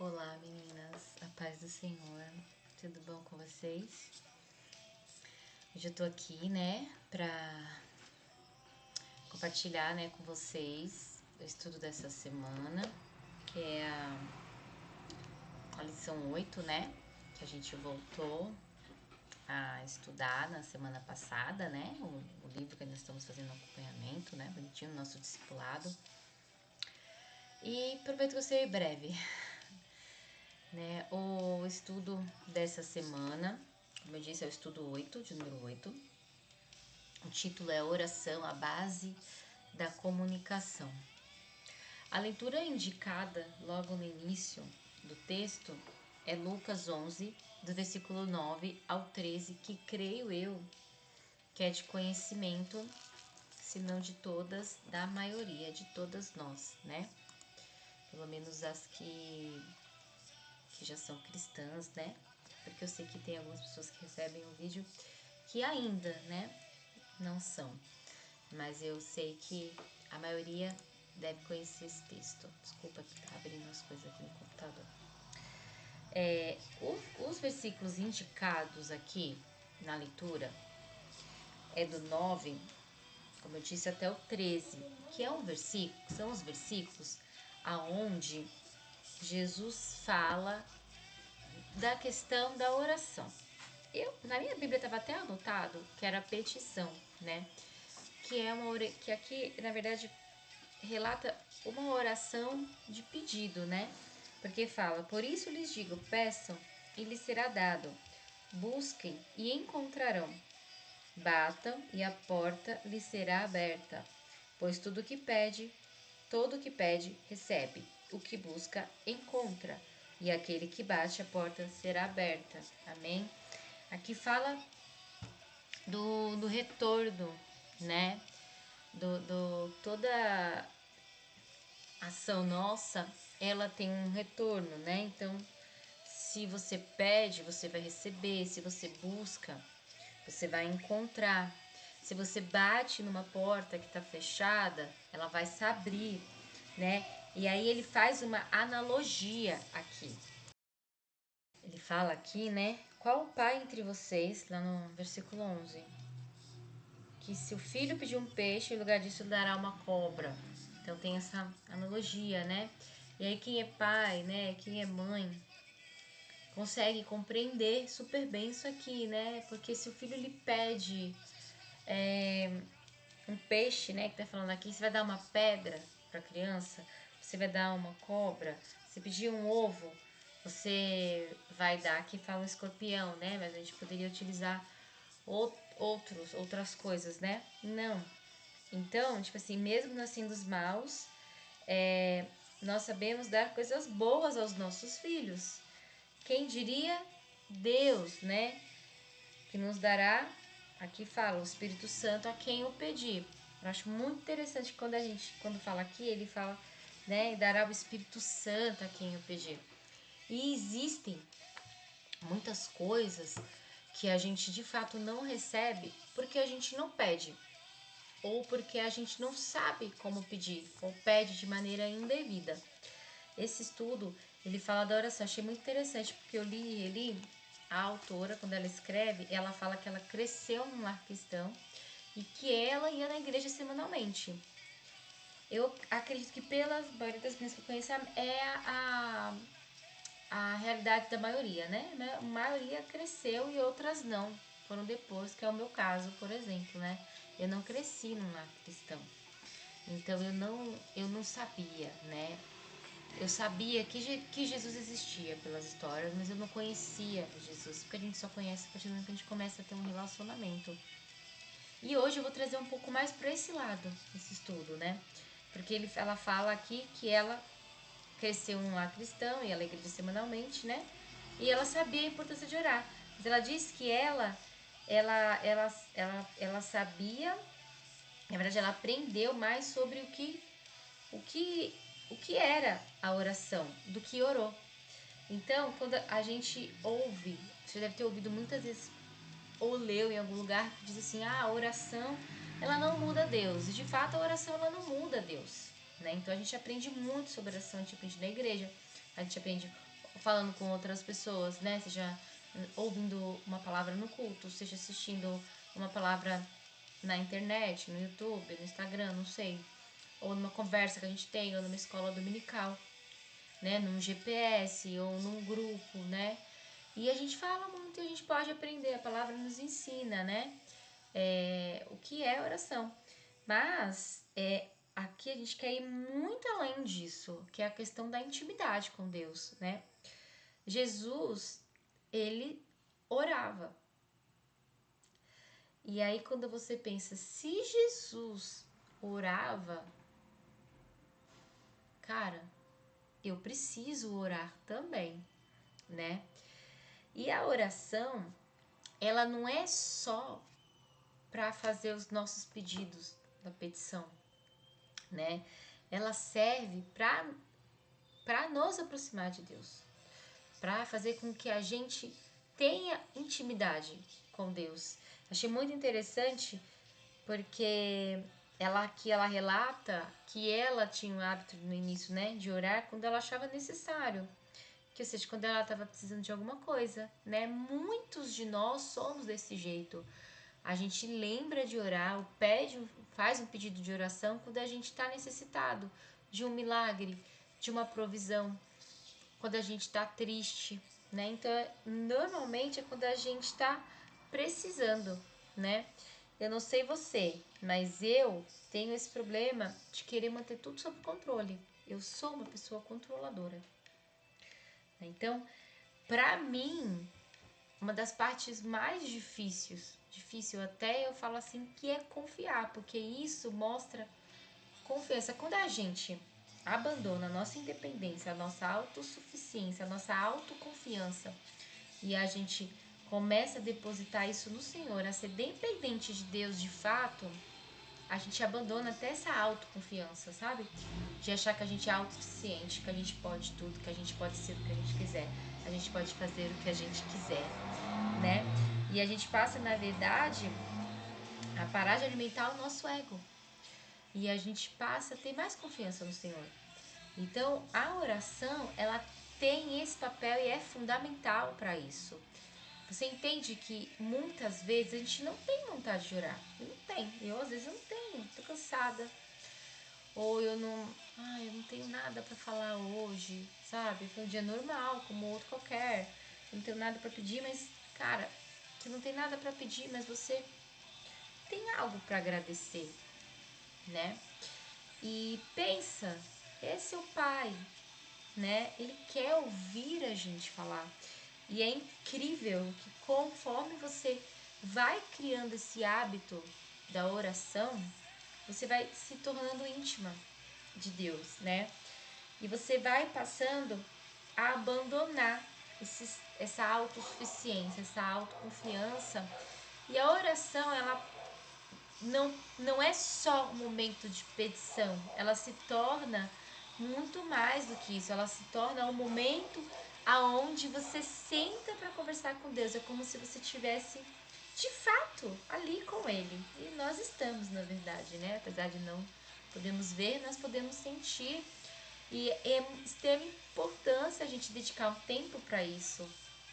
Olá meninas, a paz do Senhor, tudo bom com vocês? Hoje eu tô aqui, pra compartilhar, com vocês o estudo dessa semana, que é a lição 8, que a gente voltou a estudar na semana passada, o livro que nós estamos fazendo acompanhamento, bonitinho, no nosso discipulado. E prometo que eu serei breve. O estudo dessa semana, como eu disse, é o estudo 8, de número 8. O título é Oração, a base da comunicação. A leitura indicada logo no início do texto é Lucas 11, do versículo 9 ao 13, que creio eu que é de conhecimento, se não de todas, da maioria, de todas nós, Pelo menos as que já são cristãs, Porque eu sei que tem algumas pessoas que recebem o vídeo que ainda, não são. Mas eu sei que a maioria deve conhecer esse texto. Desculpa que tá abrindo as coisas aqui no computador. Os versículos indicados aqui na leitura é do 9, como eu disse, até o 13, que são os versículos aonde Jesus fala da questão da oração. Na minha Bíblia estava até anotado que era petição, que aqui, na verdade, relata uma oração de pedido, Porque fala: por isso lhes digo, peçam e lhes será dado, busquem e encontrarão, batam e a porta lhes será aberta, pois todo o que pede, recebe, o que busca, encontra, e aquele que bate, a porta será aberta. Amém? Aqui fala do retorno, Toda ação nossa, ela tem um retorno, Então, se você pede, você vai receber. Se você busca, você vai encontrar. Se você bate numa porta que está fechada, ela vai se abrir, E aí ele faz uma analogia aqui. Ele fala aqui, Qual o pai entre vocês, lá no versículo 11, que se o filho pedir um peixe, em lugar disso ele dará uma cobra. Então tem essa analogia, E aí quem é pai, quem é mãe, consegue compreender super bem isso aqui, Porque se o filho lhe pede um peixe, que tá falando aqui, você vai dar uma pedra para a criança, você vai dar uma cobra. Se pedir um ovo, você vai dar, aqui fala um escorpião, Mas a gente poderia utilizar outras coisas, Não. Então, tipo assim, mesmo nós sendo os maus, nós sabemos dar coisas boas aos nossos filhos. Quem diria? Deus, Que nos dará, aqui fala, o Espírito Santo a quem o pedir. Eu acho muito interessante quando fala aqui, ele fala, e dará o Espírito Santo a quem o pedir. E existem muitas coisas que a gente de fato não recebe porque a gente não pede, ou porque a gente não sabe como pedir, ou pede de maneira indevida. Esse estudo, ele fala da oração. Achei muito interessante, porque eu li ele, a autora, quando ela escreve, ela fala que ela cresceu num lar cristão e que ela ia na igreja semanalmente. Eu acredito que pela maioria das pessoas que eu conheço é a realidade da maioria, A maioria cresceu e outras não, foram depois, que é o meu caso, por exemplo, Eu não cresci num lar cristão, então eu não sabia, Eu sabia que Jesus existia pelas histórias, mas eu não conhecia Jesus, porque a gente só conhece a partir do momento que a gente começa a ter um relacionamento. E hoje eu vou trazer um pouco mais para esse lado, esse estudo, Porque ela fala aqui que ela cresceu num lar cristão e ela igreja semanalmente, E ela sabia a importância de orar. Mas ela diz que ela sabia, na verdade ela aprendeu mais sobre o que era a oração, do que orou. Então, quando a gente ouve, você deve ter ouvido muitas vezes ou leu em algum lugar que diz assim: a oração ela não muda Deus. E de fato a oração ela não muda Deus, Então a gente aprende muito sobre oração, a gente aprende na igreja, a gente aprende falando com outras pessoas, né? Seja ouvindo uma palavra no culto, seja assistindo uma palavra na internet, no YouTube, no Instagram, não sei. Ou numa conversa que a gente tem, ou numa escola dominical, né? Num GPS ou num grupo, né? E a gente fala muito e a gente pode aprender, a palavra nos ensina, né? O que é oração. Mas aqui a gente quer ir muito além disso, que é a questão da intimidade com Deus, né? Jesus, ele orava. E aí quando você pensa, se Jesus orava, cara, eu preciso orar também, né? E a oração, ela não é só para fazer os nossos pedidos da petição, né? Ela serve para nos aproximar de Deus, para fazer com que a gente tenha intimidade com Deus. Achei muito interessante porque ela relata que ela tinha o hábito no início, né, de orar quando ela achava necessário. Que, ou seja, quando ela estava precisando de alguma coisa, né? Muitos de nós somos desse jeito. A gente lembra de orar, faz um pedido de oração quando a gente está necessitado de um milagre, de uma provisão, quando a gente está triste, né? Então, normalmente é quando a gente está precisando, né? Eu não sei você, mas eu tenho esse problema de querer manter tudo sob controle. Eu sou uma pessoa controladora. Então, para mim, uma das partes mais difícil até eu falo assim, que é confiar, porque isso mostra confiança. Quando a gente abandona a nossa independência, a nossa autossuficiência, a nossa autoconfiança e a gente começa a depositar isso no Senhor, a ser dependente de Deus de fato, a gente abandona até essa autoconfiança, sabe? De achar que a gente é autossuficiente, que a gente pode tudo, que a gente pode ser o que a gente quiser, a gente pode fazer o que a gente quiser, né? E a gente passa, na verdade, a parar de alimentar o nosso ego. E a gente passa a ter mais confiança no Senhor. Então, a oração, ela tem esse papel e é fundamental para isso. Você entende que muitas vezes a gente não tem vontade de orar. Não tem. Eu, às vezes, eu não tenho. Tô cansada. Ou eu não tenho nada para falar hoje, sabe? Foi um dia normal, como outro qualquer. Eu não tenho nada para pedir, mas, cara, você não tem nada para pedir, mas você tem algo para agradecer, né? E pensa, esse é o Pai, né? Ele quer ouvir a gente falar. E é incrível que conforme você vai criando esse hábito da oração, você vai se tornando íntima de Deus, né? E você vai passando a abandonar essa autossuficiência, essa autoconfiança. E a oração, ela não é só um momento de petição, ela se torna muito mais do que isso, ela se torna um momento aonde você senta para conversar com Deus, é como se você estivesse de fato ali com Ele, e nós estamos na verdade, né? Apesar de não podemos ver, nós podemos sentir, e é de extrema importância a gente dedicar um tempo para isso,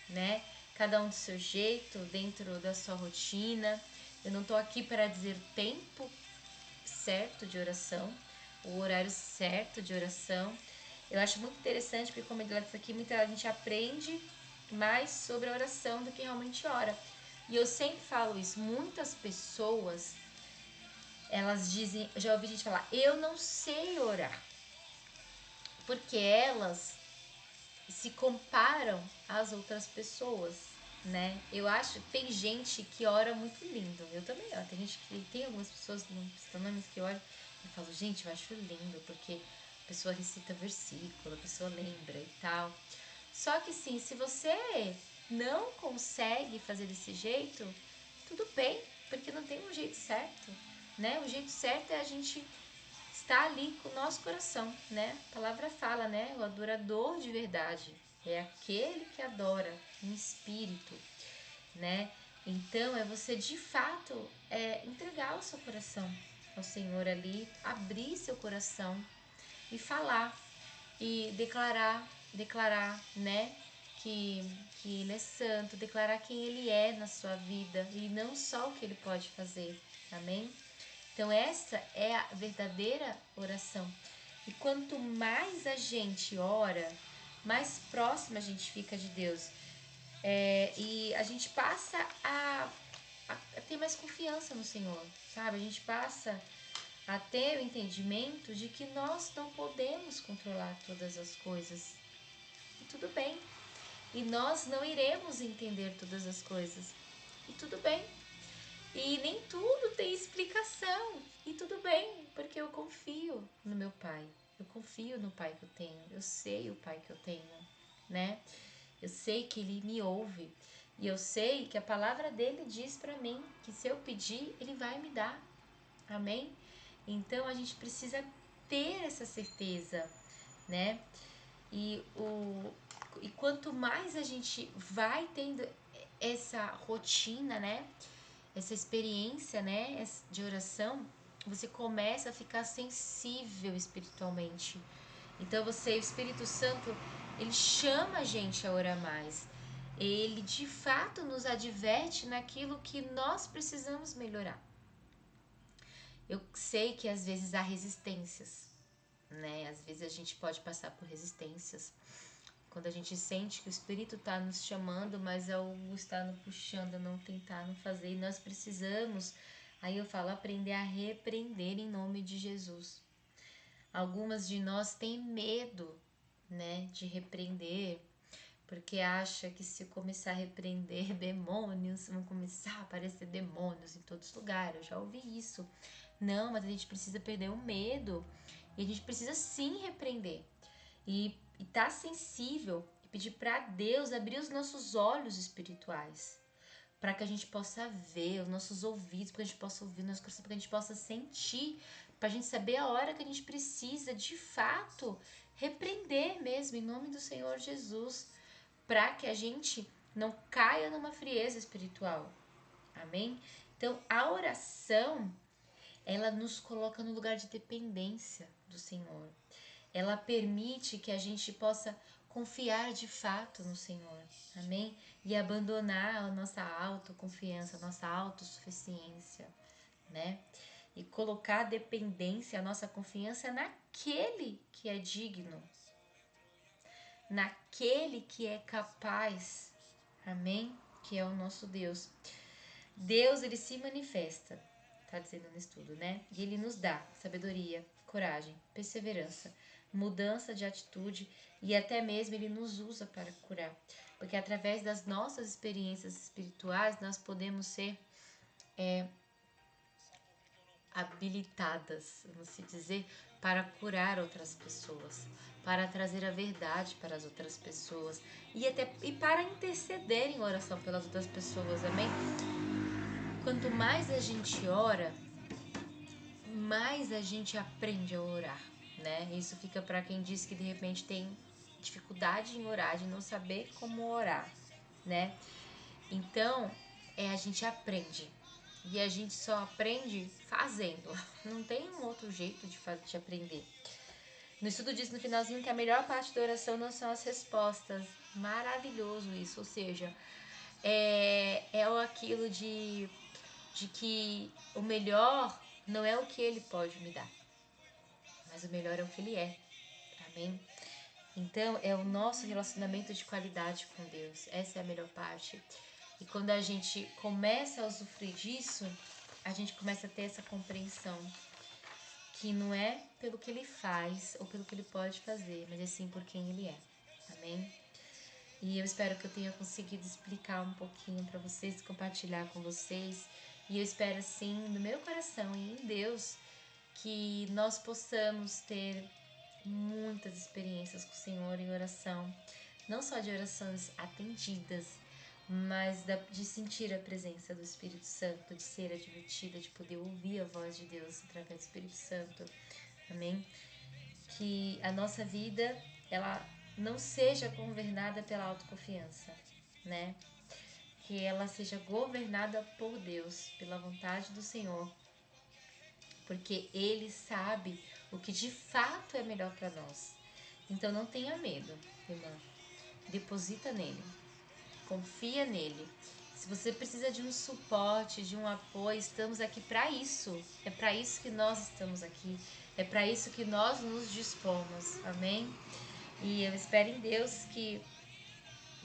né? Cada um do seu jeito, dentro da sua rotina. Eu não estou aqui para dizer o tempo certo de oração, o horário certo de oração. Eu acho muito interessante porque, como ele disse aqui, muita gente aprende mais sobre a oração do que realmente ora. E eu sempre falo isso, muitas pessoas, elas dizem, já ouvi gente falar, eu não sei orar, porque elas se comparam às outras pessoas, né? Eu acho, tem gente que ora muito lindo. Eu também oro. Tem algumas pessoas, não citam nomes, que oram e falo, gente, eu acho lindo, porque a pessoa recita versículo, a pessoa lembra e tal. Só que sim, se você não consegue fazer desse jeito, tudo bem, porque não tem um jeito certo, né? O jeito certo é a gente está ali com o nosso coração, né? A palavra fala, né? O adorador de verdade é aquele que adora em espírito, né? Então é você de fato entregar o seu coração ao Senhor ali, abrir seu coração e falar e declarar declarar, né, que Ele é santo, declarar quem Ele é na sua vida e não só o que Ele pode fazer, amém? Então essa é a verdadeira oração. E quanto mais a gente ora, mais próxima a gente fica de Deus. E a gente passa a ter mais confiança no Senhor, sabe? A gente passa a ter o entendimento de que nós não podemos controlar todas as coisas. E tudo bem. E nós não iremos entender todas as coisas. E tudo bem. E nem tudo tem explicação. E tudo bem, porque eu confio no meu Pai. Eu confio no Pai que eu tenho. Eu sei o Pai que eu tenho, né? Eu sei que Ele me ouve. E eu sei que a palavra dele diz para mim que se eu pedir, Ele vai me dar. Amém? Então a gente precisa ter essa certeza, né? E quanto mais a gente vai tendo essa rotina, né? Essa experiência, né? De oração, você começa a ficar sensível espiritualmente. Então o Espírito Santo, ele chama a gente a orar mais. Ele de fato nos adverte naquilo que nós precisamos melhorar. Eu sei que às vezes há resistências, né? Às vezes a gente pode passar por resistências. Quando a gente sente que o Espírito está nos chamando, mas algo está nos puxando a não tentar, não fazer. E nós precisamos, aí eu falo, aprender a repreender em nome de Jesus. Algumas de nós têm medo, né, de repreender, porque acha que se começar a repreender demônios, vão começar a aparecer demônios em todos os lugares. Eu já ouvi isso. Não, mas a gente precisa perder o medo e a gente precisa sim repreender e estar sensível e pedir para Deus abrir os nossos olhos espirituais, para que a gente possa ver, os nossos ouvidos, para que a gente possa ouvir, nosso coração, para que a gente possa sentir, para a gente saber a hora que a gente precisa de fato repreender mesmo em nome do Senhor Jesus, para que a gente não caia numa frieza espiritual. Amém? Então, a oração, ela nos coloca no lugar de dependência do Senhor. Ela permite que a gente possa confiar de fato no Senhor. Amém? E abandonar a nossa autoconfiança, a nossa autossuficiência, né? E colocar a dependência, a nossa confiança naquele que é digno, naquele que é capaz, amém? Que é o nosso Deus. Deus, ele se manifesta, tá dizendo no estudo, né? E ele nos dá sabedoria, coragem, perseverança, mudança de atitude e até mesmo ele nos usa para curar. Porque através das nossas experiências espirituais nós podemos ser habilitadas, vamos se dizer, para curar outras pessoas, para trazer a verdade para as outras pessoas e para interceder em oração pelas outras pessoas, amém? Quanto mais a gente ora, mais a gente aprende a orar, né? Isso fica para quem diz que de repente tem dificuldade em orar, de não saber como orar, né? Então, a gente aprende. E a gente só aprende fazendo. Não tem um outro jeito de aprender. No estudo diz no finalzinho que a melhor parte da oração não são as respostas. Maravilhoso isso. Ou seja, é aquilo de que o melhor não é o que ele pode me dar, mas o melhor é o que ele é. Amém? Então, é o nosso relacionamento de qualidade com Deus. Essa é a melhor parte. E quando a gente começa a usufruir disso, a gente começa a ter essa compreensão que não é pelo que ele faz ou pelo que ele pode fazer, mas é sim por quem ele é. Amém? E eu espero que eu tenha conseguido explicar um pouquinho para vocês, compartilhar com vocês. E eu espero sim, no meu coração e em Deus, que nós possamos ter muitas experiências com o Senhor em oração, não só de orações atendidas, mas de sentir a presença do Espírito Santo, de ser advertida, de poder ouvir a voz de Deus através do Espírito Santo. Amém? Que a nossa vida, ela não seja governada pela autoconfiança, né? Que ela seja governada por Deus, pela vontade do Senhor, porque Ele sabe o que de fato é melhor para nós. Então não tenha medo, irmã. Deposita nele. Confia nele. Se você precisa de um suporte, de um apoio, estamos aqui para isso. É para isso que nós estamos aqui. É para isso que nós nos dispomos. Amém? E eu espero em Deus que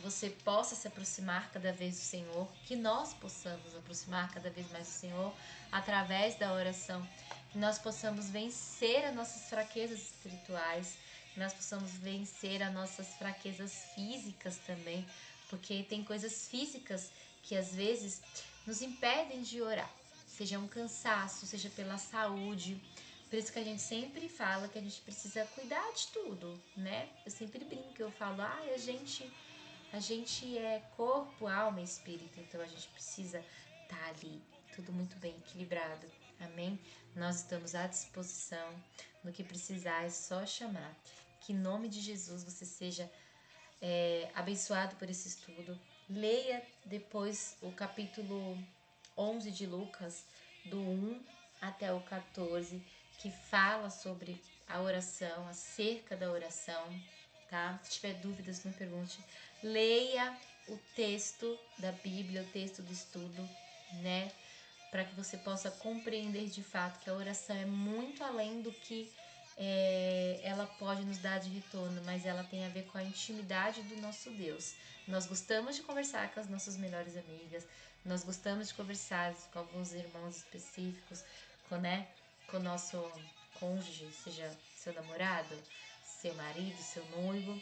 você possa se aproximar cada vez do Senhor, que nós possamos nos aproximar cada vez mais do Senhor através da oração, que nós possamos vencer as nossas fraquezas espirituais, que nós possamos vencer as nossas fraquezas físicas também, porque tem coisas físicas que às vezes nos impedem de orar, seja um cansaço, seja pela saúde. Por isso que a gente sempre fala que a gente precisa cuidar de tudo, né? Eu sempre brinco, eu falo, a gente é corpo, alma e espírito, então a gente precisa estar ali, tudo muito bem equilibrado. Amém? Nós estamos à disposição. No que precisar é só chamar. Que em nome de Jesus você seja abençoado por esse estudo. Leia depois o capítulo 11 de Lucas, do 1 até o 14, que fala sobre a oração, acerca da oração, tá? Se tiver dúvidas, me pergunte. Leia o texto da Bíblia, o texto do estudo, né? Para que você possa compreender de fato que a oração é muito além do que ela pode nos dar de retorno, mas ela tem a ver com a intimidade do nosso Deus. Nós gostamos de conversar com as nossas melhores amigas, nós gostamos de conversar com alguns irmãos específicos, com o nosso cônjuge, seja seu namorado, seu marido, seu noivo.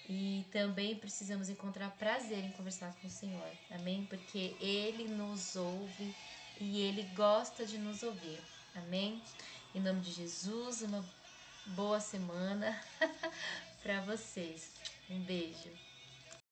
E também precisamos encontrar prazer em conversar com o Senhor, amém? Porque Ele nos ouve e Ele gosta de nos ouvir, amém? Em nome de Jesus, uma boa semana para vocês. Um beijo.